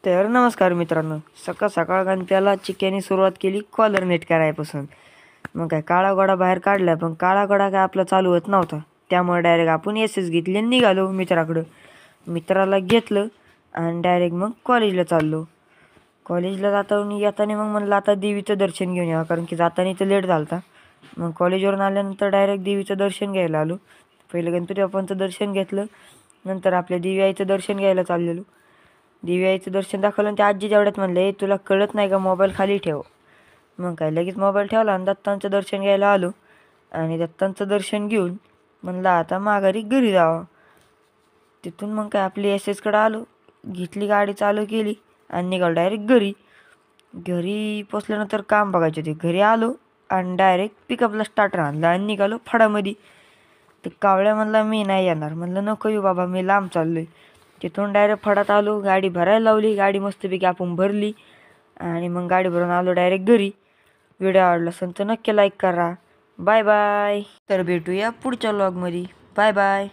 तर नमस्कार मित्रांनो, सकाळ सकाळ गणप्याला चिक्याने सुरुवात केली कॉलर नेट करायपासून. मग काय काळा घोडा बाहेर काढला, पण काळा घोडा काय आपला चालू होत नव्हता. त्यामुळे डायरेक्ट आपण एस घेतली आणि निघालो मित्राकडं. मित्राला घेतलं आणि डायरेक्ट मग कॉलेजला चाललो. कॉलेजला येताना मग म्हणलं आता देवीचं दर्शन घेऊन यावं, कारण की जाताना तर लेट झाला होता. मग कॉलेजवरून आल्यानंतर डायरेक्ट देवीचं दर्शन घ्यायला आलो. पहिलं गणपती बाप्पांचं दर्शन घेतलं, नंतर आपल्या देवी आईचं दर्शन घ्यायला चाललेलो. देवी आईचं दर्शन दाखवलं आणि त्या आजी जेवढ्यात म्हणले, तुला कळत नाही का, मोबाईल खाली ठेव. मग काय लगेच मोबाईल ठेवला आणि दत्तांचं दर्शन घ्यायला आलो. आणि दत्तांचं दर्शन घेऊन म्हणलं आता माघारी घरी जावं. तिथून मग काय आपली एसकडं आलो, घेतली गाडी चालू केली आणि निघालो डायरेक्ट घरी. घरी पोचल्यानंतर काम बघायचे होते. घरी आलो आणि डायरेक्ट पिकअपला स्टार्टर आणला आणि निघालो फडामध्ये. ते कावळ्या म्हणला मी नाही येणार. म्हणलं नको येऊ बाबा, मी लांब चाललो आहे. तिथून डायरेक्ट फडात आलो, गाडी भरायला लावली. गाडी मस्तपैकी आपण भरली आणि मग गाडी भरून आलो डायरेक्ट घरी. व्हिडिओ आवडला असेल तर नक्की लाईक करा. Bye bye. तर भेटूया पुढच्या व्लॉगमध्ये. Bye bye.